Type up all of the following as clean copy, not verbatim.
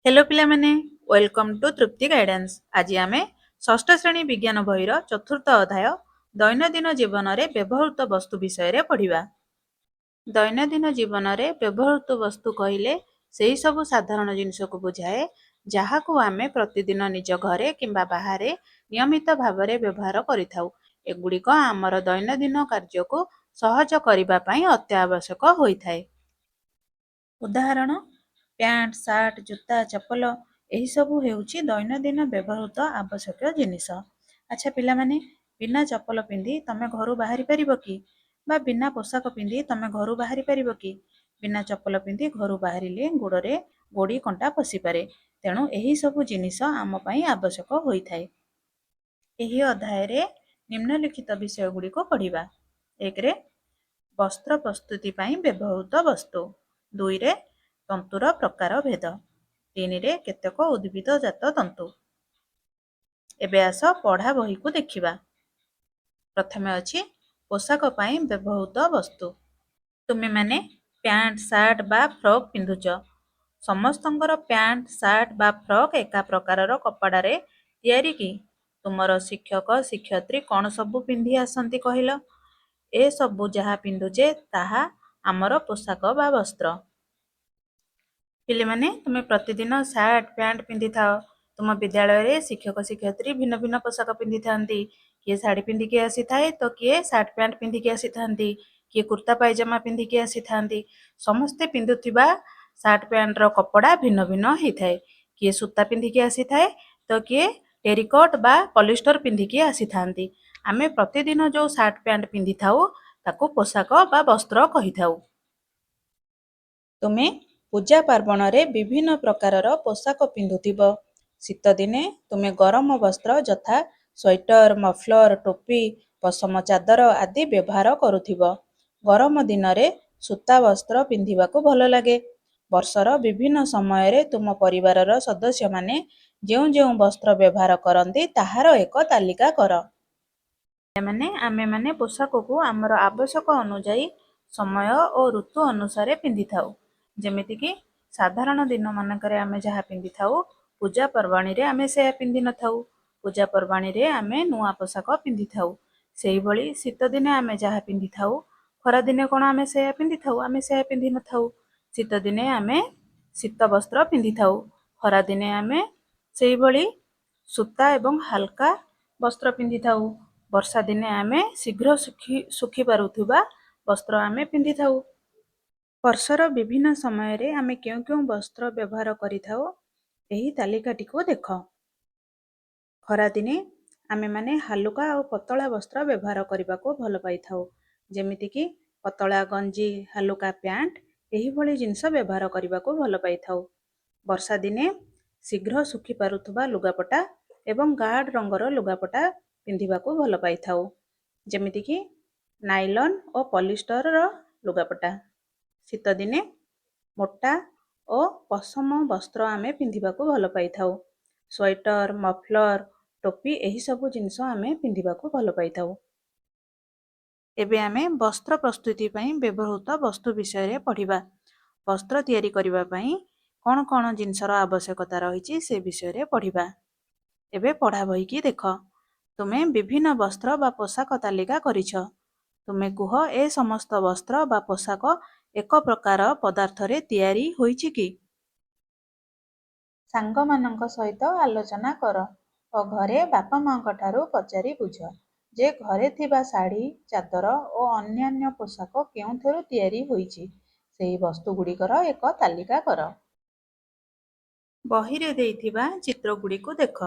Hello पिला माने welcome to Tripti guidance. आज आमे षष्ठ श्रेणी विज्ञान बहिर चतुर्थ अध्याय दैनंदिन जीवन में व्यवहृत वस्तु विषय रे पढ़िबा। दैनंदिन जीवन में व्यवहृत वस्तु कहले सेही सब साधारण जिनिस को बुझाए जहाकू आमे प्रतिदिन निज घरे किंबा बाहर नियमित भाव में व्यवहार करिथाउ। एगुड़िक आमर दैनंदिन कार्य को सहज करबा पई अत्यावश्यक होइथाए। उदाहरण पैंट सार्ट जूता चप्पल यही सबू हेउची दैनंदिन व्यवहृत आवश्यक जिनिस। अच्छा पिला माने बिना चप्पल पिंधि तमे घरू बाहरी परिबो कि बा बिना पोशाक पिंधि तमे घरू बाहरी परिबो कि? बिना चप्पल पिंधि घरू बाहरिले गोड़े गोड़ी कंटा पशि पारे। तेणु यही सबू जिनिस आम पई आवश्यक होइथाए। एही अध्याय रे निम्नलिखित विषय गुड़ी को पढ़िबा। एक रे वस्त्र प्रस्तुति पई व्यवहृत वस्तु। 2 रे तंतुर प्रकार भेद। 3 रे केतेक उद्भिद जात तंतु। एबे आस पढ़ा बही को देखिबा। प्रथमे अछि पोशाक पई व्यवहृत वस्तु। तुमे माने पैंट सार्ट बा फ्रॉक पिंधुच। समस्तंकर पैंट सार्ट बा फ्रॉक एका प्रकारर कपड़ा रे तैयारी कि? तुमर शिक्षक शिक्षयित्री कौन सबू पिंधि आसंती कहिल? ए सबू जहा पिंधुचे ताहा आमर पोशाक बा वस्त्र। पिले माने तुमे प्रतिदिन सार्ट पैंट पिंधि थाओ। तुम विद्यालय रे शिक्षक शिक्षयित्री भिन्न भिन्न पोशाक पिंधि थांती। किए साड़ी पिंधिकी आसी थाए तो किए सार्ट पैंट पिंधिकी आसी थांती, किए कुर्ता पायजामा पिंधिकी आसी थांती। समस्ते पिंधुथिबा सार्ट पैंट रो कपड़ा भिन्न भिन्न ही थाए। किए सूता पिंधिकी आसी थाए तो किए टेरिकॉट बा पॉलिस्टर पिंधिकी आसी थांती। आमे प्रतिदिन जो सार्ट पैंट पिंधि थाओ ताकू पोशाक बा वस्त्र कहि थाओ। तुमे पूजा पार्वण रे विभिन्न प्रकारर पोशाक पिंधुथिब। शीत दिने तुमे गरम वस्त्र यथा स्वेटर मफलर टोपी पशम चादर आदि व्यवहार करुथिब। गरम दिन रे सूता वस्त्र पिंधिबाकू भल लागे। वर्षर विभिन्न समय रे तुम परिवारर सदस्य माने जेउ जेउ वस्त्र व्यवहार करंती ताहार एक तालिका कर। माने आमे माने पोशाक को आमर आवश्यक अनुଯାयी समय और ऋतु अनुसार पिंधि थाउ। जेमिति कि साधारण दिन मानकरे आमे जहा पिंधि थाउ पूजा पर्वाणी रे आमे से पिंधि न थाउ। पूजा पर्वाणी रे आमे नुआ पोशाक पिंधि थाउ। सेही भली शीत दिने आमे जहा पिंधि थाउ खरा दिने कोन आमे से पिंधि थाउ? आमे से पिंधि न थाउ। शीत दिने आमे शीत वस्त्र पिंधि थाउ। खरा दिने आमे सेही भली सूता एवं हल्का वस्त्र पिंधि थाउ। वर्षा दिने आमे शीघ्र सुखी पारुथुबा वस्त्र आमे पिंधि थाउ। वर्षर विभिन्न समय रे आमे क्यों क्यों वस्त्र व्यवहार करिथाओ एही तालिकाटी को देख। खरा दिने आमे माने हालुका और पतला वस्त्र व्यवहार करबा को भल पाई थाओ। जेमिति कि पतला गंजी हालुका पैंट एही भली जिंस व्यवहार करबा को भल पाई थाओ। वर्षा दिने शीघ्र सुखी पारुथुबा लुगापटा एवं गाढ़ रंगर लुगापटा पिंधिबा को भल पाई थाओ। जेमिति कि नाइलॉन और पॉलिस्टर रो लुगापटा। शीत दिने मोटा और पशम वस्त्र आमे पिंधिबा को भल पाई थाओ। स्वेटर मफलर टोपी एही सबू जिनिस आमे पिंधिबा को भल पाई थाओ। एबे आमे वस्त्र प्रस्तुति पई व्यवहृत वस्तु विषय रे पढ़िबा। वस्त्र तैयारी करिबा पई कोन कोन जिनिसर आवश्यकता रहिछि से विषय रे पढ़िबा। एबे पढ़ा बही की देख। तुमे विभिन्न वस्त्र बा पोशाक तालिका करिछ। तुमे कुह ए समस्त वस्त्र बा पोशाक एक प्रकार पदार्थ रे तैयारी होइछि कि? सांग मानक सहित आलोचना कर ओ घरे बापा मांक ठारू पचारि बुझ जे घरे थिबा साड़ी चादर ओ अन्यान्य पोशाक केउथरु तैयारी होइछि सेही वस्तु गुड़िकर एक तालिका कर। बही रे देइथिबा चित्र गुड़ी को देख।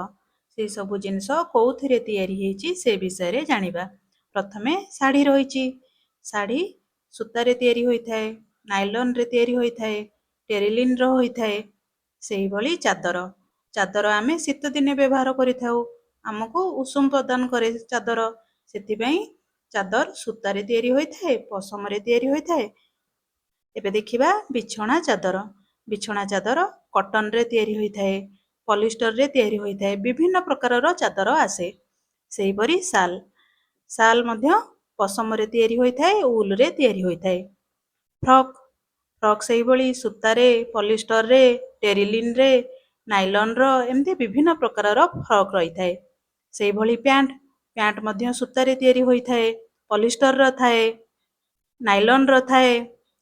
से सबु जिनिस कोउथिरे तैयारी हेछि से विषय रे जानिबा। प्रथमे साड़ी रहिछि। साड़ी सूतारे तैयारी होइथाए, नाइलॉन रे तैयारी होइथाए, टेरिलिन रो होइथाए। सेही भली चादर। चादर आमे शीत दिने व्यवहार करिथाउ। हमको उषुम प्रदान करे चादर। सेथिपई चादर सूतारे तैयारी होइथाए, पशम रे तैयारी होइथाए। एबे देखिबा बिछଣା चादर। बिछଣା चादर कॉटन रे तैयारी होइथाए, पॉलिस्टर रे तैयारी होइथाए। विभिन्न प्रकारर चादर आसे। सेही परी शाल। शाल मध्य पशम रे तैयारी होइथाए, उल रे तैयारी होइथाए। फ्रॉक। फ्रॉक सेही भली सूतारे, पॉलिस्टर रे, टेरिलिन रे ନାଇଲନର ଏମିତି ବିଭିନ୍ନ ପ୍ରକାରର ଫରକ ରହିଥାଏ। ସେଇଭଳି ପ୍ୟାଣ୍ଟ ମଧ୍ୟ ସୂତାରେ ତିଆରି ହୋଇଥାଏ, ପଲିଷ୍ଟରର ଥାଏ, ନାଇଲନର ଥାଏ।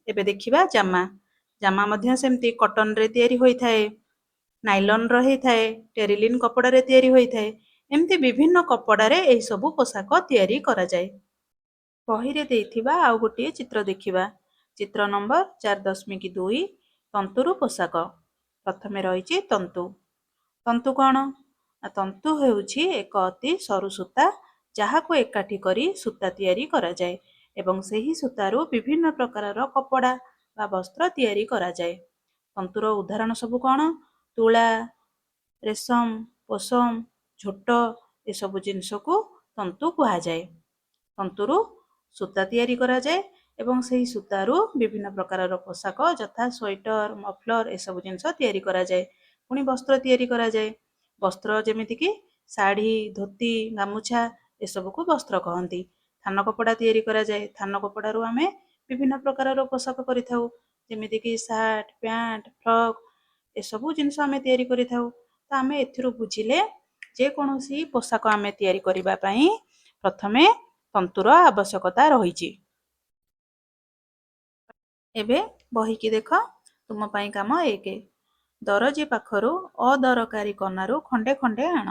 ଏବେ ଦେଖିବା ଜାମା ମଧ୍ୟ ସେମିତି କଟନରେ ତିଆରି ହୋଇଥାଏ, ନାଇଲନର ହେଇଥାଏ, ଟେରିଲିନ କପଡ଼ାରେ ତିଆରି ହୋଇଥାଏ। ଏମିତି ବିଭିନ୍ନ କପଡ଼ାରେ ଏହିସବୁ ପୋଷାକ ତିଆରି କରାଯାଏ। ବହିରେ ଦେଇଥିବା ଆଉ ଗୋଟିଏ ଚିତ୍ର ଦେଖିବା। ଚିତ୍ର ନମ୍ବର 4.2 ତନ୍ତୁରୁ ପୋଷାକ। ପ୍ରଥମେ ରହିଛି ତନ୍ତୁ। ତନ୍ତୁ କ'ଣ? ତନ୍ତୁ ହେଉଛି ଏକ ଅତି ସରୁ ସୂତା, ଯାହାକୁ ଏକାଠି କରି ସୂତା ତିଆରି କରାଯାଏ ଏବଂ ସେହି ସୂତାରୁ ବିଭିନ୍ନ ପ୍ରକାରର କପଡ଼ା ବା ବସ୍ତ୍ର ତିଆରି କରାଯାଏ। ତନ୍ତୁର ଉଦାହରଣ ସବୁ କ'ଣ? ତୁଳା, ରେଶମ, ପୋଷମ, ଝୋଟ ଏସବୁ ଜିନିଷକୁ ତନ୍ତୁ କୁହାଯାଏ। ତନ୍ତୁରୁ ସୂତା ତିଆରି କରାଯାଏ ଏବଂ ସେହି ସୂତାରୁ ବିଭିନ୍ନ ପ୍ରକାରର ପୋଷାକ ଯଥା ସ୍ୱେଟର, ମଫଲର ଏସବୁ ଜିନିଷ ତିଆରି କରାଯାଏ। ପୁଣି ବସ୍ତ୍ର ତିଆରି କରାଯାଏ। ବସ୍ତ୍ର ଯେମିତିକି ଶାଢ଼ୀ, ଧୋତି, ଗାମୁଛା ଏସବୁକୁ ବସ୍ତ୍ର କହନ୍ତି। ଥାନ କପଡ଼ା ତିଆରି କରାଯାଏ। ଥାନ କପଡ଼ାରୁ ଆମେ ବିଭିନ୍ନ ପ୍ରକାରର ପୋଷାକ କରିଥାଉ, ଯେମିତିକି ସାର୍ଟ, ପ୍ୟାଣ୍ଟ, ଫ୍ରକ୍ ଏସବୁ ଜିନିଷ ଆମେ ତିଆରି କରିଥାଉ। ତ ଆମେ ଏଥିରୁ ବୁଝିଲେ ଯେକୌଣସି ପୋଷାକ ଆମେ ତିଆରି କରିବା ପାଇଁ ପ୍ରଥମେ ତନ୍ତୁର ଆବଶ୍ୟକତା ରହିଛି। ଏବେ ବହିକି ଦେଖ, ତୁମ ପାଇଁ କାମ 1। ଦରଜି ପାଖରୁ ଅଦରକାରୀ କନାରୁ ଖଣ୍ଡେ ଖଣ୍ଡେ ଆଣ।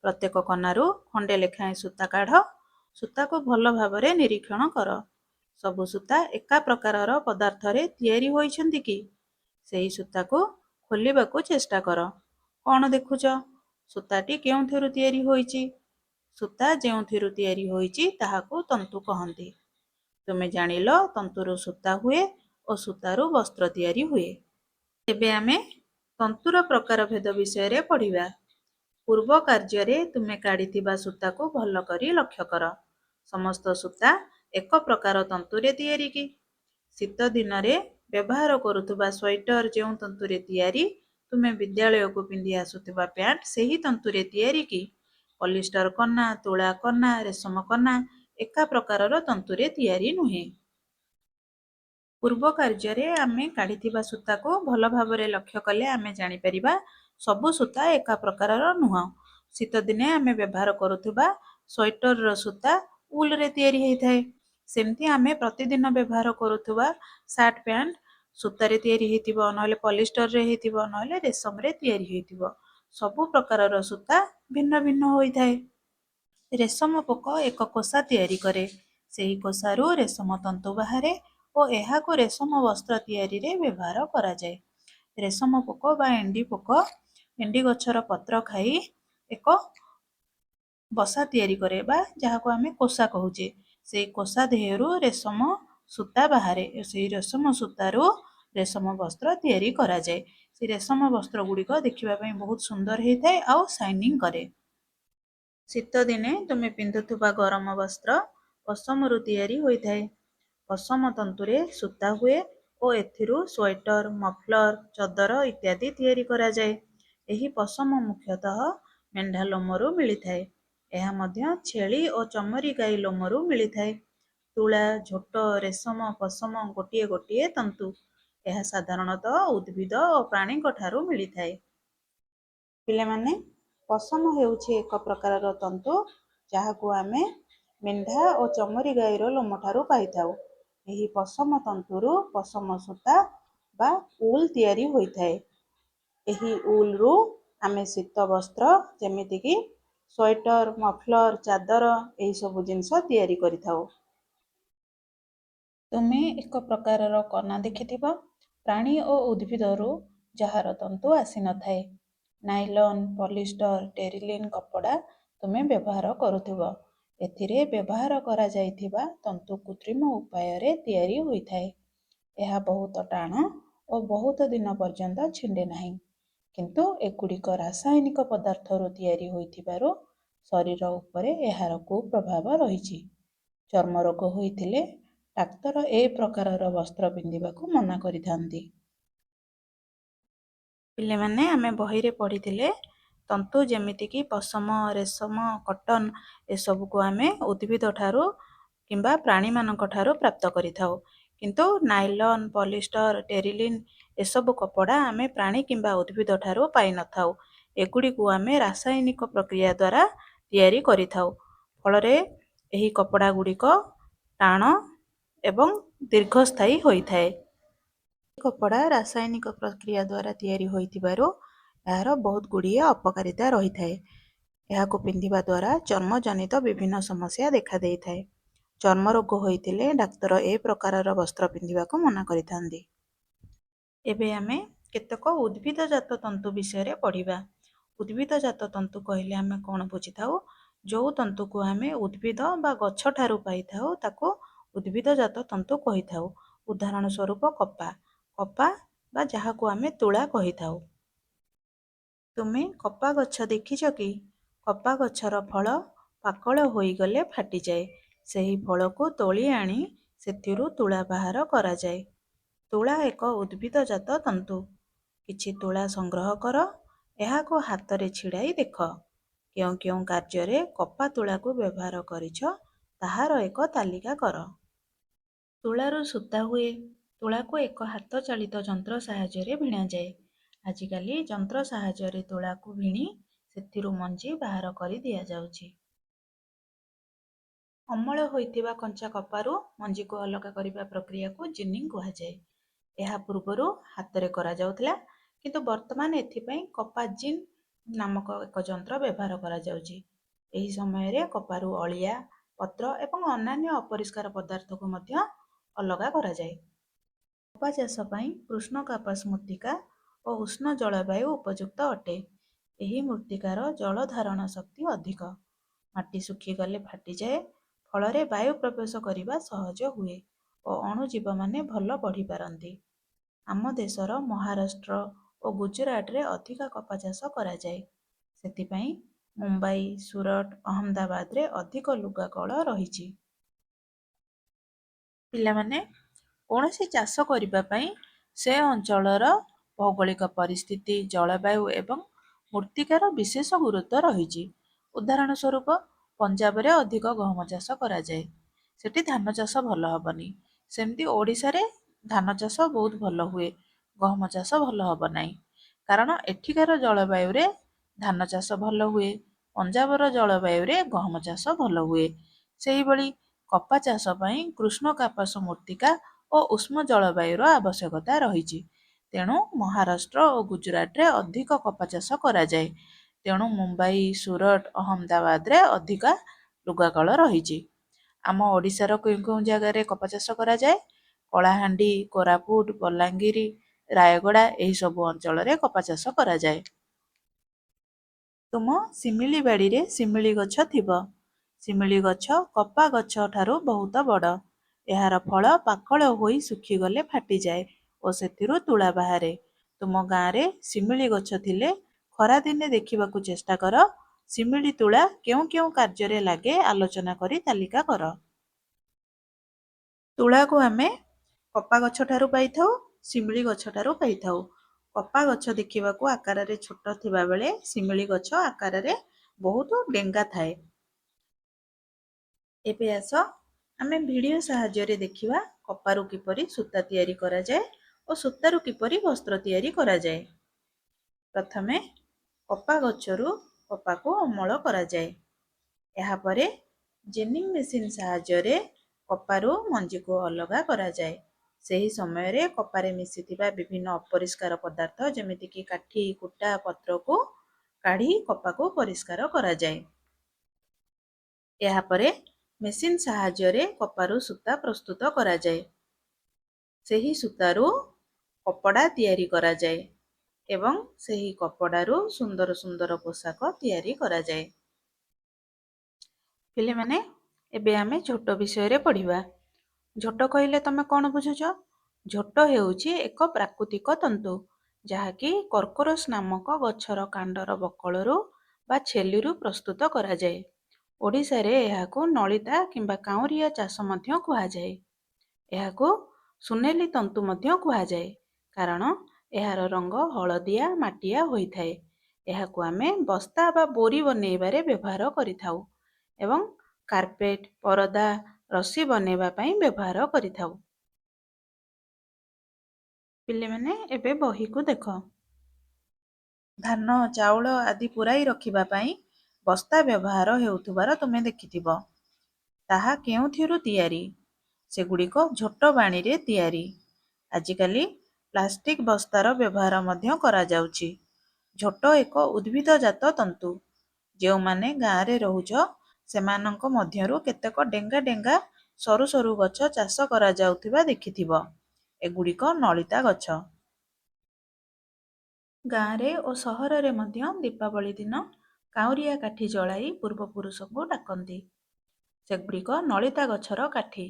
ପ୍ରତ୍ୟେକ କନାରୁ ଖଣ୍ଡେ ଲେଖାଏଁ ସୂତା କାଢ଼। ସୂତାକୁ ଭଲ ଭାବରେ ନିରୀକ୍ଷଣ କର। ସବୁ ସୂତା ଏକା ପ୍ରକାରର ପଦାର୍ଥରେ ତିଆରି ହୋଇଛନ୍ତି କି? ସେହି ସୂତାକୁ ଖୋଲିବାକୁ ଚେଷ୍ଟା କର। କ'ଣ ଦେଖୁଛ? ସୂତାଟି କେଉଁଥିରୁ ତିଆରି ହୋଇଛି? ସୂତା ଯେଉଁଥିରୁ ତିଆରି ହୋଇଛି ତାହାକୁ ତନ୍ତୁ କହନ୍ତି। ତୁମେ ଜାଣିଲ ତନ୍ତୁରୁ ସୂତା ହୁଏ ଓ ସୂତାରୁ ବସ୍ତ୍ର ତିଆରି ହୁଏ। ଏବେ ଆମେ ତନ୍ତୁର ପ୍ରକାର ଭେଦ ବିଷୟରେ ପଢ଼ିବା। ପୂର୍ବ କାର୍ଯ୍ୟରେ ତୁମେ କାଢ଼ିଥିବା ସୂତାକୁ ଭଲ କରି ଲକ୍ଷ୍ୟ କର। ସମସ୍ତ ସୂତା ଏକ ପ୍ରକାର ତନ୍ତୁରେ ତିଆରି କି? ଶୀତ ଦିନରେ ବ୍ୟବହାର କରୁଥିବା ସ୍ୱେଟର ଯେଉଁ ତନ୍ତୁରେ ତିଆରି, ତୁମେ ବିଦ୍ୟାଳୟକୁ ପିନ୍ଧି ଆସୁଥିବା ପ୍ୟାଣ୍ଟ ସେହି ତନ୍ତୁରେ ତିଆରି କି? ପଲିଷ୍ଟର କନା, ତୁଳା କନା, ରେଶମ କନା ଏକା ପ୍ରକାରର ତନ୍ତୁରେ ତିଆରି ନୁହେଁ। ପୂର୍ବ କାର୍ଯ୍ୟରେ ଆମେ କାଢ଼ିଥିବା ସୂତାକୁ ଭଲ ଭାବରେ ଲକ୍ଷ୍ୟ କଲେ ଆମେ ଜାଣିପାରିବା ସବୁ ସୂତା ଏକା ପ୍ରକାରର ନୁହଁ। ଶୀତଦିନେ ଆମେ ବ୍ୟବହାର କରୁଥିବା ସ୍ୱେଟରର ସୂତା ଉଲରେ ତିଆରି ହୋଇଥାଏ। ସେମିତି ଆମେ ପ୍ରତିଦିନ ବ୍ୟବହାର କରୁଥିବା ସାର୍ଟ, ପ୍ୟାଣ୍ଟ ସୂତାରେ ତିଆରି ହୋଇଥିବ, ନହେଲେ ପଲିଷ୍ଟରରେ ହୋଇଥିବ, ନହେଲେ ରେଶମରେ ତିଆରି ହୋଇଥିବ। ସବୁ ପ୍ରକାରର ସୂତା ଭିନ୍ନ ଭିନ୍ନ ହୋଇଥାଏ। ରେଶମ ପୋକ ଏକ କୋଷା ତିଆରି କରେ। ସେହି କୋଷାରୁ ରେଶମ ତନ୍ତୁ ବାହାରେ ଓ ଏହାକୁ ରେଶମ ବସ୍ତ୍ର ତିଆରିରେ ବ୍ୟବହାର କରାଯାଏ। ରେଶମ ପୋକ ବା ଏଣ୍ଡି ପୋକ ଏଣ୍ଡି ଗଛର ପତ୍ର ଖାଇ ଏକ ବସା ତିଆରି କରେ ବା ଯାହାକୁ ଆମେ କୋଷା କହୁଛେ। ସେହି କୋଷା ଦେହରୁ ରେଶମ ସୂତା ବାହାରେ। ସେହି ରେଶମ ସୂତାରୁ ରେଶମ ବସ୍ତ୍ର ତିଆରି କରାଯାଏ। ସେ ରେଶମ ବସ୍ତ୍ର ଗୁଡ଼ିକ ଦେଖିବା ପାଇଁ ବହୁତ ସୁନ୍ଦର ହେଇଥାଏ ଆଉ ସାଇନିଂ କରେ। ଶୀତ ଦିନେ ତୁମେ ପିନ୍ଧୁଥିବା ଗରମ ବସ୍ତ୍ର ପଶମରୁ ତିଆରି ହୋଇଥାଏ। ପଶମ ତନ୍ତୁରେ ସୂତା ହୁଏ ଓ ଏଥିରୁ ସ୍ୱେଟର, ମଫଲର, ଚଦର ଇତ୍ୟାଦି ତିଆରି କରାଯାଏ। ଏହି ପଶମ ମୁଖ୍ୟତଃ ମେଣ୍ଢା ଲୋମରୁ ମିଳିଥାଏ। ଏହା ମଧ୍ୟ ଛେଳି ଓ ଚମରି ଗାଈ ଲୋମରୁ ମିଳିଥାଏ। ତୁଳା, ଝୋଟ, ରେଶମ, ପଶମ ଗୋଟିଏ ଗୋଟିଏ ତନ୍ତୁ। ଏହା ସାଧାରଣତଃ ଉଦ୍ଭିଦ ଓ ପ୍ରାଣୀଙ୍କ ଠାରୁ ମିଳିଥାଏ। ପିଲାମାନେ, ପଶମ ହେଉଛି ଏକ ପ୍ରକାରର ତନ୍ତୁ ଯାହାକୁ ଆମେ ମେଣ୍ଢା ଓ ଚମରି ଗାଈର ଲୋମଠାରୁ ପାଇଥାଉ। ଏହି ପଶମ ତନ୍ତୁରୁ ପଶମ ସୂତା ବା ଉଲ୍ ତିଆରି ହୋଇଥାଏ। ଏହି ଉଲ୍ରୁ ଆମେ ଶୀତ ବସ୍ତ୍ର ଯେମିତିକି ସ୍ୱେଟର, ମଫଲର, ଚାଦର ଏହିସବୁ ଜିନିଷ ତିଆରି କରିଥାଉ। ତୁମେ ଏକ ପ୍ରକାରର କନା ଦେଖିଥିବ, ପ୍ରାଣୀ ଓ ଉଦ୍ଭିଦରୁ ଯାହାର ତନ୍ତୁ ଆସିନଥାଏ। ନାଇଲନ, ପଲିଷ୍ଟର, ଟେରିଲିନ କପଡ଼ା ତୁମେ ବ୍ୟବହାର କରୁଥିବ। ଏଥିରେ ବ୍ୟବହାର କରାଯାଇଥିବା ତନ୍ତୁ କୃତ୍ରିମ ଉପାୟରେ ତିଆରି ହୋଇଥାଏ। ଏହା ବହୁତ ଟାଣ ଓ ବହୁତ ଦିନ ପର୍ଯ୍ୟନ୍ତ ଛିଣ୍ଡେ ନାହିଁ। କିନ୍ତୁ ଏଗୁଡ଼ିକ ରାସାୟନିକ ପଦାର୍ଥରୁ ତିଆରି ହୋଇଥିବାରୁ ଶରୀର ଉପରେ ଏହାର କୁପ୍ରଭାବ ରହିଛି। ଚର୍ମ ରୋଗ ହୋଇଥିଲେ ଡାକ୍ତର ଏ ପ୍ରକାରର ବସ୍ତ୍ର ପିନ୍ଧିବାକୁ ମନା କରିଥାନ୍ତି। ପିଲାମାନେ, ଆମେ ବହିରେ ପଢ଼ିଥିଲେ ତନ୍ତୁ ଯେମିତିକି ପଶମ, ରେଶମ, କଟନ ଏସବୁକୁ ଆମେ ଉଦ୍ଭିଦ ଠାରୁ କିମ୍ବା ପ୍ରାଣୀମାନଙ୍କ ଠାରୁ ପ୍ରାପ୍ତ କରିଥାଉ। କିନ୍ତୁ ନାଇଲନ, ପଲିଷ୍ଟର, ଟେରିଲିନ ଏସବୁ କପଡ଼ା ଆମେ ପ୍ରାଣୀ କିମ୍ବା ଉଦ୍ଭିଦ ଠାରୁ ପାଇନଥାଉ। ଏଗୁଡ଼ିକୁ ଆମେ ରାସାୟନିକ ପ୍ରକ୍ରିୟା ଦ୍ୱାରା ତିଆରି କରିଥାଉ। ଫଳରେ ଏହି କପଡ଼ା ଗୁଡ଼ିକ ଟାଣ ଏବଂ ଦୀର୍ଘସ୍ଥାୟୀ ହୋଇଥାଏ। କପଡ଼ା ରାସାୟନିକ ପ୍ରକ୍ରିୟା ଦ୍ୱାରା ତିଆରି ହୋଇଥିବାରୁ ଏହାର ବହୁତ ଗୁଡ଼ିଏ ଅପକାରିତା ରହିଥାଏ। ଏହାକୁ ପିନ୍ଧିବା ଦ୍ୱାରା ଚର୍ମଜନିତ ବିଭିନ୍ନ ସମସ୍ୟା ଦେଖାଦେଇଥାଏ। ଚର୍ମ ରୋଗ ହୋଇଥିଲେ ଡାକ୍ତର ଏ ପ୍ରକାରର ବସ୍ତ୍ର ପିନ୍ଧିବାକୁ ମନା କରିଥାନ୍ତି। ଏବେ ଆମେ କେତେକ ଉଦ୍ଭିଦଜାତ ତନ୍ତୁ ବିଷୟରେ ପଢ଼ିବା। ଉଦ୍ଭିଦଜାତ ତନ୍ତୁ କହିଲେ ଆମେ କ'ଣ ବୁଝିଥାଉ? ଯେଉଁ ତନ୍ତୁକୁ ଆମେ ଉଦ୍ଭିଦ ବା ଗଛ ଠାରୁ ପାଇଥାଉ ତାକୁ ଉଦ୍ଭିଦଜାତ ତନ୍ତୁ କହିଥାଉ। ଉଦାହରଣ ସ୍ୱରୂପ କପା ବା ଯାହାକୁ ଆମେ ତୁଳା କହିଥାଉ। ତୁମେ କପା ଗଛ ଦେଖିଛ କି? କପା ଗଛର ଫଳ ପାକଳ ହୋଇଗଲେ ଫାଟିଯାଏ। ସେହି ଫଳକୁ ତୋଳି ଆଣି ସେଥିରୁ ତୁଳା ବାହାର କରାଯାଏ। ତୁଳା ଏକ ଉଦ୍ଭିଦଜାତ ତନ୍ତୁ। କିଛି ତୁଳା ସଂଗ୍ରହ କର, ଏହାକୁ ହାତରେ ଛିଡ଼ାଇ ଦେଖ। କେଉଁ କେଉଁ କାର୍ଯ୍ୟରେ କପା ତୁଳାକୁ ବ୍ୟବହାର କରିଛ ତାହାର ଏକ ତାଲିକା କର। ତୁଳାରୁ ସୂତା ହୁଏ। ତୁଳାକୁ ଏକ ହାତ ଚାଳିତ ଯନ୍ତ୍ର ସାହାଯ୍ୟରେ ଭିଣାଯାଏ। ଆଜିକାଲି ଯନ୍ତ୍ର ସାହାଯ୍ୟରେ ତୁଳାକୁ ଭିଣି ସେଥିରୁ ମଞ୍ଜି ବାହାର କରି ଦିଆଯାଉଛି। ଅମଳ ହୋଇଥିବା କଞ୍ଚା କପାରୁ ମଞ୍ଜିକୁ ଅଲଗା କରିବା ପ୍ରକ୍ରିୟାକୁ ଜିନିଂ କୁହାଯାଏ। ଏହା ପୂର୍ବରୁ ହାତରେ କରାଯାଉଥିଲା, କିନ୍ତୁ ବର୍ତ୍ତମାନ ଏଥିପାଇଁ କପା ଜିନ୍ ନାମକ ଏକ ଯନ୍ତ୍ର ବ୍ୟବହାର କରାଯାଉଛି। ଏହି ସମୟରେ କପାରୁ ଅଳିଆ, ପତ୍ର ଏବଂ ଅନ୍ୟାନ୍ୟ ଅପରିଷ୍କାର ପଦାର୍ଥକୁ ମଧ୍ୟ ଅଲଗା କରାଯାଏ। କପା ଚାଷ ପାଇଁ କୃଷ୍ଣକାପାସ ମୃତ୍ତିକା ଓ ଉଷ୍ଣ ଜଳବାୟୁ ଉପଯୁକ୍ତ ଅଟେ। ଏହି ମୃତ୍ତିକାର ଜଳ ଧାରଣ ଶକ୍ତି ଅଧିକ। ମାଟି ଶୁଖିଗଲେ ଫାଟିଯାଏ, ଫଳରେ ବାୟୁ ପ୍ରବେଶ କରିବା ସହଜ ହୁଏ ଓ ଅଣୁଜୀବମାନେ ଭଲ ବଢ଼ିପାରନ୍ତି। ଆମ ଦେଶର ମହାରାଷ୍ଟ୍ର ଓ ଗୁଜରାଟରେ ଅଧିକ କପା ଚାଷ କରାଯାଏ। ସେଥିପାଇଁ ମୁମ୍ବାଇ, ସୁରଟ, ଅହମ୍ମଦାବାଦରେ ଅଧିକ ଲୁଗା କଳ ରହିଛି। ପିଲାମାନେ, କୌଣସି ଚାଷ କରିବା ପାଇଁ ସେ ଅଞ୍ଚଳର ଭୌଗୋଳିକ ପରିସ୍ଥିତି, ଜଳବାୟୁ ଏବଂ ମୃତ୍ତିକାର ବିଶେଷ ଗୁରୁତ୍ୱ ରହିଛି। ଉଦାହରଣ ସ୍ୱରୂପ ପଞ୍ଜାବରେ ଅଧିକ ଗହମ ଚାଷ କରାଯାଏ। ସେଠି ଧାନ ଚାଷ ଭଲ ହେବନି। ସେମିତି ଓଡ଼ିଶାରେ ଧାନ ଚାଷ ବହୁତ ଭଲ ହୁଏ, ଗହମ ଚାଷ ଭଲ ହେବ ନାହିଁ। କାରଣ ଏଠିକାର ଜଳବାୟୁରେ ଧାନ ଚାଷ ଭଲ ହୁଏ, ପଞ୍ଜାବର ଜଳବାୟୁରେ ଗହମ ଚାଷ ଭଲ ହୁଏ। ସେହିଭଳି କପା ଚାଷ ପାଇଁ କୃଷ୍ଣକାପାସ ମୃତ୍ତିକା ଓ ଉଷ୍ମ ଜଳବାୟୁର ଆବଶ୍ୟକତା ରହିଛି। ତେଣୁ ମହାରାଷ୍ଟ୍ର ଓ ଗୁଜରାଟରେ ଅଧିକ କପା ଚାଷ କରାଯାଏ। ତେଣୁ ମୁମ୍ବାଇ, ସୁରଟ, ଅହମ୍ମଦାବାଦରେ ଅଧିକା ଲୁଗାକଳ ରହିଛି। ଆମ ଓଡ଼ିଶାର କେଉଁ କେଉଁ ଜାଗାରେ କପା ଚାଷ କରାଯାଏ? କଳାହାଣ୍ଡି, କୋରାପୁଟ, ବଲାଙ୍ଗୀର, ରାୟଗଡ଼ା ଏହିସବୁ ଅଞ୍ଚଳରେ କପା ଚାଷ କରାଯାଏ। ତୁମ ଶିମିଳି ବାଡ଼ିରେ ଶିମିଳି ଗଛ ଥିବ। ଶିମିଳି ଗଛ କପା ଗଛ ଠାରୁ ବହୁତ ବଡ଼। ଏହାର ଫଳ ପାକଳ ହୋଇ ଶୁଖିଗଲେ ଫାଟିଯାଏ ଓ ସେଥିରୁ ତୁଳା ବାହାରେ। ତୁମ ଗାଁରେ ଶିମିଳି ଗଛ ଥିଲେ ଖରାଦିନେ ଦେଖିବାକୁ ଚେଷ୍ଟା କର। ଶିମିଳି ତୁଳା କେଉଁ କେଉଁ କାର୍ଯ୍ୟରେ ଲାଗେ ଆଲୋଚନା କରି ତାଲିକା କର। ତୁଳାକୁ ଆମେ କପା ଗଛ ଠାରୁ ପାଇଥାଉ, ଶିମିଳି ଗଛ ଠାରୁ ପାଇଥାଉ। କପା ଗଛ ଦେଖିବାକୁ ଆକାରରେ ଛୋଟ ଥିବାବେଳେ ଶିମିଳି ଗଛ ଆକାରରେ ବହୁତ ଡେଙ୍ଗା ଥାଏ। ଏବେ ଆସ ଆମେ ଭିଡ଼ିଓ ସାହାଯ୍ୟରେ ଦେଖିବା କପାରୁ କିପରି ସୂତା ତିଆରି କରାଯାଏ ଓ ସୂତାରୁ କିପରି ବସ୍ତ୍ର ତିଆରି କରାଯାଏ। ପ୍ରଥମେ କପା ଗଛରୁ କପାକୁ ଅମଳ କରାଯାଏ। ଏହାପରେ ଜିନିଂ ମେସିନ୍ ସାହାଯ୍ୟରେ କପାରୁ ମଞ୍ଜିକୁ ଅଲଗା କରାଯାଏ। ସେହି ସମୟରେ କପାରେ ମିଶିଥିବା ବିଭିନ୍ନ ଅପରିଷ୍କାର ପଦାର୍ଥ ଯେମିତିକି କାଠି, କୁଟା, ପତ୍ରକୁ କାଢ଼ି କପାକୁ ପରିଷ୍କାର କରାଯାଏ। ଏହାପରେ ମେସିନ୍ ସାହାଯ୍ୟରେ କପାରୁ ସୂତା ପ୍ରସ୍ତୁତ କରାଯାଏ। ସେହି ସୂତାରୁ କପଡ଼ା ତିଆରି କରାଯାଏ ଏବଂ ସେହି କପଡ଼ାରୁ ସୁନ୍ଦର ସୁନ୍ଦର ପୋଷାକ ତିଆରି କରାଯାଏ। ପିଲାମାନେ, ଏବେ ଆମେ ଝୋଟ ବିଷୟରେ ପଢ଼ିବା। ଝୋଟ କହିଲେ ତମେ କ'ଣ ବୁଝୁଛ? ଝୋଟ ହେଉଛି ଏକ ପ୍ରାକୃତିକ ତନ୍ତୁ ଯାହାକି କର୍କୋରସ୍ ନାମକ ଗଛର କାଣ୍ଡର ବକଳରୁ ବା ଛେଲିରୁ ପ୍ରସ୍ତୁତ କରାଯାଏ। ଓଡ଼ିଶାରେ ଏହାକୁ ନଳିତା କିମ୍ବା କାଉଁରିଆ ଚାଷ ମଧ୍ୟ କୁହାଯାଏ। ଏହାକୁ ସୁନେଲି ତନ୍ତୁ ମଧ୍ୟ କୁହାଯାଏ କାରଣ ଏହାର ରଙ୍ଗ ହଳଦିଆ ମାଟିଆ ହୋଇଥାଏ। ଏହାକୁ ଆମେ ବସ୍ତା ବା ବୋରି ବନେଇବାରେ ବ୍ୟବହାର କରିଥାଉ ଏବଂ କାର୍ପେଟ, ପରଦା, ରସି ବନେଇବା ପାଇଁ ବ୍ୟବହାର କରିଥାଉ। ପିଲେମାନେ ଏବେ ବହିକୁ ଦେଖ। ଧାନ, ଚାଉଳ ଆଦି ପୂରାଇ ରଖିବା ପାଇଁ ବସ୍ତା ବ୍ୟବହାର ହେଉଥିବାର ତୁମେ ଦେଖିଥିବ। ତାହା କେଉଁଥିରୁ ତିଆରି? ସେଗୁଡ଼ିକ ଝୋଟ ବାଣୀରେ ତିଆରି। ଆଜିକାଲି ପ୍ଲାଷ୍ଟିକ ବସ୍ତାର ବ୍ୟବହାର ମଧ୍ୟ କରାଯାଉଛି। ଝୋଟ ଏକ ଉଦ୍ଭିଦଜାତ ତନ୍ତୁ। ଯେଉଁମାନେ ଗାଁରେ ରହୁଛ ସେମାନଙ୍କ ମଧ୍ୟରୁ କେତେକ ଡେଙ୍ଗା ଡେଙ୍ଗା ସରୁ ସରୁ ଗଛ ଚାଷ କରାଯାଉଥିବା ଦେଖିଥିବ। ଏଗୁଡ଼ିକ ନଳିତା ଗଛ। ଗାଁରେ ଓ ସହରରେ ମଧ୍ୟ ଦୀପାବଳି ଦିନ କାଉଁରିଆ କାଠି ଜଳାଇ ପୂର୍ବପୁରୁଷଙ୍କୁ ଡାକନ୍ତି। ସେଗୁଡ଼ିକ ନଳିତା ଗଛର କାଠି।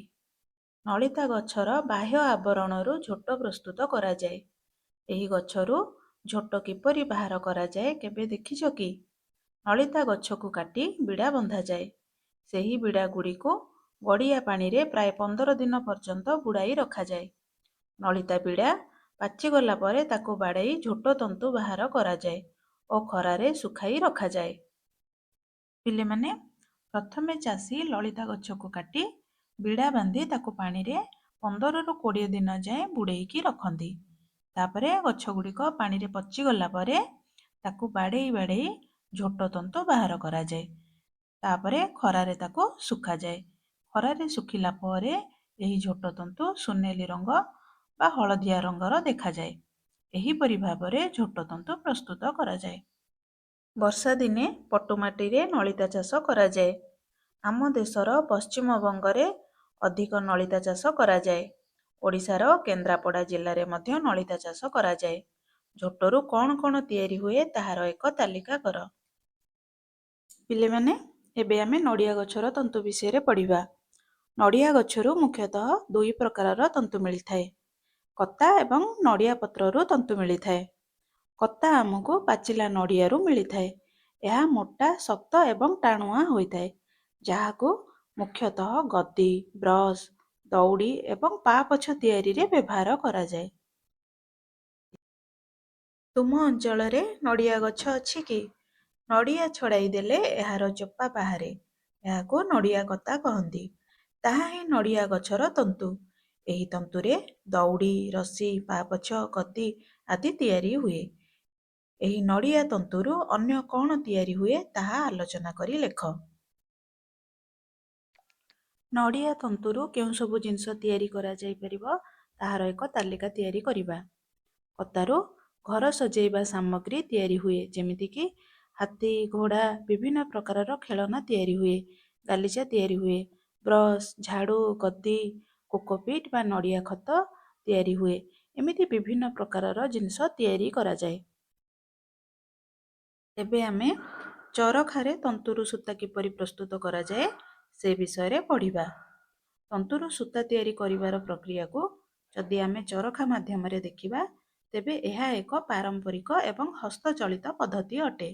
ନଳିତା ଗଛର ବାହ୍ୟ ଆବରଣରୁ ଝୋଟ ପ୍ରସ୍ତୁତ କରାଯାଏ। ଏହି ଗଛରୁ ଝୋଟ କିପରି ବାହାର କରାଯାଏ କେବେ ଦେଖିଛ କି? ନଳିତା ଗଛକୁ କାଟି ବିଡ଼ା ବନ୍ଧାଯାଏ। ସେହି ବିଡ଼ାଗୁଡ଼ିକୁ ଗଡ଼ିଆ ପାଣିରେ ପ୍ରାୟ 15 ଦିନ ପର୍ଯ୍ୟନ୍ତ ବୁଡ଼ାଇ ରଖାଯାଏ। ନଳିତା ବିଡ଼ା ପାଚିଗଲା ପରେ ତାକୁ ବାଡ଼େଇ ଝୋଟ ତନ୍ତୁ ବାହାର କରାଯାଏ ଓ ଖରାରେ ଶୁଖାଇ ରଖାଯାଏ। ପିଲେମାନେ, ପ୍ରଥମେ ଚାଷୀ ଲଳିତା ଗଛକୁ କାଟି ବିଡ଼ା ବାନ୍ଧି ତାକୁ ପାଣିରେ 15ରୁ 20 ଦିନ ଯାଏଁ ବୁଡ଼େଇକି ରଖନ୍ତି। ତାପରେ ଗଛଗୁଡ଼ିକ ପାଣିରେ ପଚିଗଲା ପରେ ତାକୁ ବାଡ଼େଇ ବାଡ଼େଇ ଝୋଟ ତନ୍ତୁ ବାହାର କରାଯାଏ। ତାପରେ ଖରାରେ ତାକୁ ଶୁଖାଯାଏ। ଖରାରେ ଶୁଖିଲା ପରେ ଏହି ଝୋଟ ତନ୍ତୁ ସୁନେଲି ରଙ୍ଗ ବା ହଳଦିଆ ରଙ୍ଗର ଦେଖାଯାଏ। ଏହିପରି ଭାବରେ ଝୋଟ ତନ୍ତୁ ପ୍ରସ୍ତୁତ କରାଯାଏ। ବର୍ଷା ଦିନେ ପଟୁମାଟିରେ ନଳିତା ଚାଷ କରାଯାଏ। ଆମ ଦେଶର ପଶ୍ଚିମବଙ୍ଗରେ ଅଧିକ ନଳିତା ଚାଷ କରାଯାଏ। ଓଡ଼ିଶାର କେନ୍ଦ୍ରାପଡ଼ା ଜିଲ୍ଲାରେ ମଧ୍ୟ ନଳିତା ଚାଷ କରାଯାଏ। ଝୋଟରୁ କ'ଣ କ'ଣ ତିଆରି ହୁଏ ତାହାର ଏକ ତାଲିକା କର। ପିଲେମାନେ, ଏବେ ଆମେ ନଡ଼ିଆ ଗଛର ତନ୍ତୁ ବିଷୟରେ ପଢ଼ିବା। ନଡ଼ିଆ ଗଛରୁ ମୁଖ୍ୟତଃ ଦୁଇ ପ୍ରକାରର ତନ୍ତୁ ମିଳିଥାଏ। କତା ଏବଂ ନଡ଼ିଆ ପତ୍ରରୁ ତନ୍ତୁ ମିଳିଥାଏ। କତା ଆମକୁ ପାଚିଲା ନଡ଼ିଆରୁ ମିଳିଥାଏ। ଏହା ମୋଟା, ଶକ୍ତ ଏବଂ ଟାଣୁଆ ହୋଇଥାଏ, ଯାହାକୁ ମୁଖ୍ୟତଃ ଗଦି, ବ୍ରସ୍, ଦଉଡ଼ି ଏବଂ ପାପୋଛ ତିଆରିରେ ବ୍ୟବହାର କରାଯାଏ। ତୁମ ଅଞ୍ଚଳରେ ନଡ଼ିଆ ଗଛ ଅଛି କି? ନଡ଼ିଆ ଛଡ଼ାଇ ଦେଲେ ଏହାର ଚୋପା ବାହାରେ। ଏହାକୁ ନଡ଼ିଆ କତା କହନ୍ତି। ତାହା ହିଁ ନଡ଼ିଆ ଗଛର ତନ୍ତୁ। ଏହି ତନ୍ତୁରେ ଦଉଡ଼ି, ରଶି, ପାପୋଛ, ଗଦି ଆଦି ତିଆରି ହୁଏ। ଏହି ନଡ଼ିଆ ତନ୍ତୁରୁ ଅନ୍ୟ କ'ଣ ତିଆରି ହୁଏ ତାହା ଆଲୋଚନା କରି ଲେଖ। ନଡ଼ିଆ ତନ୍ତୁରୁ କେଉଁ ସବୁ ଜିନିଷ ତିଆରି କରାଯାଇପାରିବ ତାହାର ଏକ ତାଲିକା ତିଆରି କରିବା। କତାରୁ ଘର ସଜେଇବା ସାମଗ୍ରୀ ତିଆରି ହୁଏ, ଯେମିତିକି ହାତୀ, ଘୋଡ଼ା, ବିଭିନ୍ନ ପ୍ରକାରର ଖେଳନା ତିଆରି ହୁଏ। ଗାଲିଚା ତିଆରି ହୁଏ। ବ୍ରସ୍, ଝାଡ଼ୁ, ଗଦି, କୋକୋପିଟ୍ ବା ନଡ଼ିଆ ଖତ ତିଆରି ହୁଏ। ଏମିତି ବିଭିନ୍ନ ପ୍ରକାରର ଜିନିଷ ତିଆରି କରାଯାଏ। ଏବେ ଆମେ ଚରଖାରେ ତନ୍ତୁରୁ ସୂତା କିପରି ପ୍ରସ୍ତୁତ କରାଯାଏ ସେ ବିଷୟରେ ପଢ଼ିବା। ତନ୍ତୁରୁ ସୂତା ତିଆରି କରିବାର ପ୍ରକ୍ରିୟାକୁ ଯଦି ଆମେ ଚରଖା ମାଧ୍ୟମରେ ଦେଖିବା, ତେବେ ଏହା ଏକ ପାରମ୍ପରିକ ଏବଂ ହସ୍ତଚଳିତ ପଦ୍ଧତି ଅଟେ।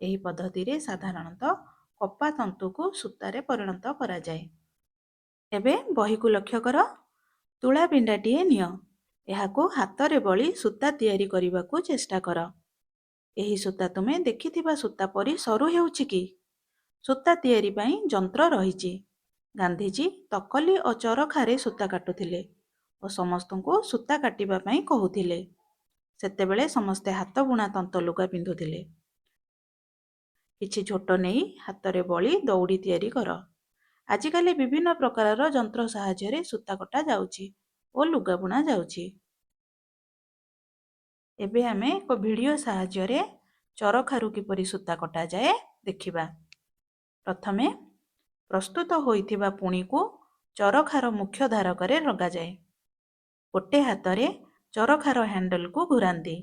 ଏହି ପଦ୍ଧତିରେ ସାଧାରଣତଃ କପା ତନ୍ତୁକୁ ସୂତାରେ ପରିଣତ କରାଯାଏ। ଏବେ ବହିକୁ ଲକ୍ଷ୍ୟ କର। ତୁଳା ବିଣ୍ଡାଟିଏ ନିଅ। ଏହାକୁ ହାତରେ ବଳି ସୂତା ତିଆରି କରିବାକୁ ଚେଷ୍ଟା କର। ଏହି ସୂତା ତୁମେ ଦେଖିଥିବା ସୂତା ପରି ସରୁ ହେଉଛି କି? ସୂତା ତିଆରି ପାଇଁ ଯନ୍ତ୍ର ରହିଛି। ଗାନ୍ଧିଜୀ ତକଲି ଓ ଚରଖାରେ ସୂତା କାଟୁଥିଲେ ଓ ସମସ୍ତଙ୍କୁ ସୂତା କାଟିବା ପାଇଁ କହୁଥିଲେ। ସେତେବେଳେ ସମସ୍ତେ ହାତ ବୁଣା ତନ୍ତଲୁଗା ପିନ୍ଧୁଥିଲେ। କିଛି ଝୋଟ ନେଇ ହାତରେ ବଳି ଦଉଡ଼ି ତିଆରି କର। ଆଜିକାଲି ବିଭିନ୍ନ ପ୍ରକାରର ଯନ୍ତ୍ର ସାହାଯ୍ୟରେ ସୂତା କଟା ଯାଉଛି ଓ ଲୁଗା ବୁଣା ଯାଉଛି। ଏବେ ଆମେ ଏକ ଭିଡ଼ିଓ ସାହାଯ୍ୟରେ ଚରଖାରୁ କିପରି ସୂତା କଟାଯାଏ ଦେଖିବା। ପ୍ରଥମେ ପ୍ରସ୍ତୁତ ହୋଇଥିବା ପୁଣିକୁ ଚରଖାର ମୁଖ୍ୟ ଧାରକରେ ଲଗାଯାଏ। ଗୋଟେ ହାତରେ ଚରଖାର ହ୍ୟାଣ୍ଡଲକୁ ଘୁରାନ୍ତି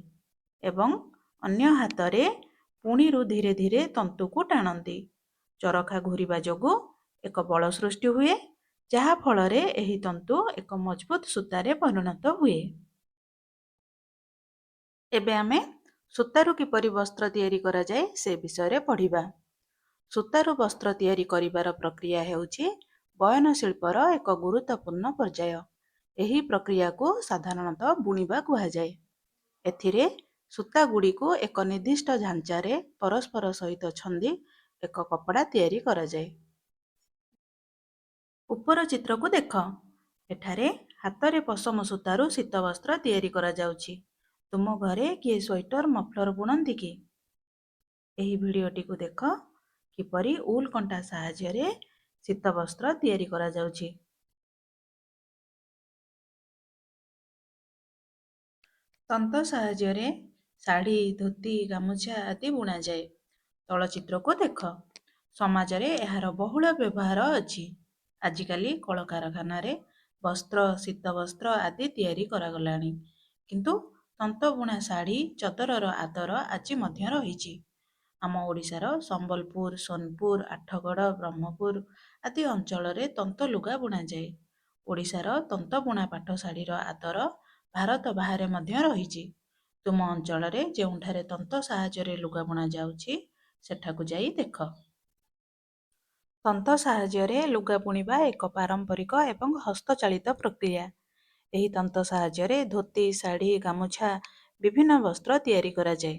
ଏବଂ ଅନ୍ୟ ହାତରେ ପୁଣିରୁ ଧୀରେ ଧୀରେ ତନ୍ତୁକୁ ଟାଣନ୍ତି। ଚରଖା ଘୂରିବା ଯୋଗୁଁ ଏକ ବଳ ସୃଷ୍ଟି ହୁଏ, ଯାହା ଫଳରେ ଏହି ତନ୍ତୁ ଏକ ମଜବୁତ ସୂତାରେ ପରିଣତ ହୁଏ। ଏବେ ଆମେ ସୂତାରୁ କିପରି ବସ୍ତ୍ର ତିଆରି କରାଯାଏ ସେ ବିଷୟରେ ପଢ଼ିବା। ସୂତାରୁ ବସ୍ତ୍ର ତିଆରି କରିବାର ପ୍ରକ୍ରିୟା ହେଉଛି ବୟନ ଶିଳ୍ପର ଏକ ଗୁରୁତ୍ୱପୂର୍ଣ୍ଣ ପର୍ଯ୍ୟାୟ। ଏହି ପ୍ରକ୍ରିୟାକୁ ସାଧାରଣତଃ ବୁଣିବା କୁହାଯାଏ। ଏଥିରେ ସୂତାଗୁଡ଼ିକୁ ଏକ ନିର୍ଦ୍ଦିଷ୍ଟ ଢାଞ୍ଚାରେ ପରସ୍ପର ସହିତ ଛନ୍ଦି ଏକ କପଡ଼ା ତିଆରି କରାଯାଏ। ଉପର ଚିତ୍ରକୁ ଦେଖ। ଏଠାରେ ହାତରେ ପଶମ ସୂତାରୁ ଶୀତବସ୍ତ୍ର ତିଆରି କରାଯାଉଛି। ତୁମ ଘରେ କିଏ ସ୍ୱେଟର ମଫଲର ବୁଣନ୍ତି କି? ଏହି ଭିଡ଼ିଓଟିକୁ ଦେଖ କିପରି ଉଲ୍ କଣ୍ଟା ସାହାଯ୍ୟରେ ଶୀତବସ୍ତ୍ର ତିଆରି କରାଯାଉଛି। ତନ୍ତ ସାହାଯ୍ୟରେ ଶାଢ଼ୀ, ଧୋତି, ଗାମୁଛା ଆଦି ବୁଣାଯାଏ। ତଳଚିତ୍ରକୁ ଦେଖ। ସମାଜରେ ଏହାର ବହୁଳ ବ୍ୟବହାର ଅଛି। ଆଜିକାଲି କଳକାରଖାନାରେ ବସ୍ତ୍ର, ଶୀତବସ୍ତ୍ର ଆଦି ତିଆରି କରାଗଲାଣି। କିନ୍ତୁ ତନ୍ତବୁଣା ଶାଢ଼ୀ, ଚଦରର ଆଦର ଆଜି ମଧ୍ୟ ରହିଛି। ଆମ ଓଡ଼ିଶାର ସମ୍ବଲପୁର, ସୋନପୁର, ଆଠଗଡ଼, ବ୍ରହ୍ମପୁର ଆଦି ଅଞ୍ଚଳରେ ତନ୍ତ ଲୁଗା ବୁଣାଯାଏ। ଓଡ଼ିଶାର ତନ୍ତବୁଣା ପାଟ ଶାଢ଼ୀର ଆଦର ଭାରତ ବାହାରେ ମଧ୍ୟ ରହିଛି। ତୁମ ଅଞ୍ଚଳରେ ଯେଉଁଠାରେ ତନ୍ତ ସାହାଯ୍ୟରେ ଲୁଗା ବୁଣାଯାଉଛି, ସେଠାକୁ ଯାଇ ଦେଖ। ତନ୍ତ ସାହାଯ୍ୟରେ ଲୁଗା ବୁଣିବା ଏକ ପାରମ୍ପରିକ ଏବଂ ହସ୍ତଚାଳିତ ପ୍ରକ୍ରିୟା। ଏହି ତନ୍ତ ସାହାଯ୍ୟରେ ଧୋତି, ଶାଢ଼ୀ, ଗାମୁଛା ବିଭିନ୍ନ ବସ୍ତ୍ର ତିଆରି କରାଯାଏ।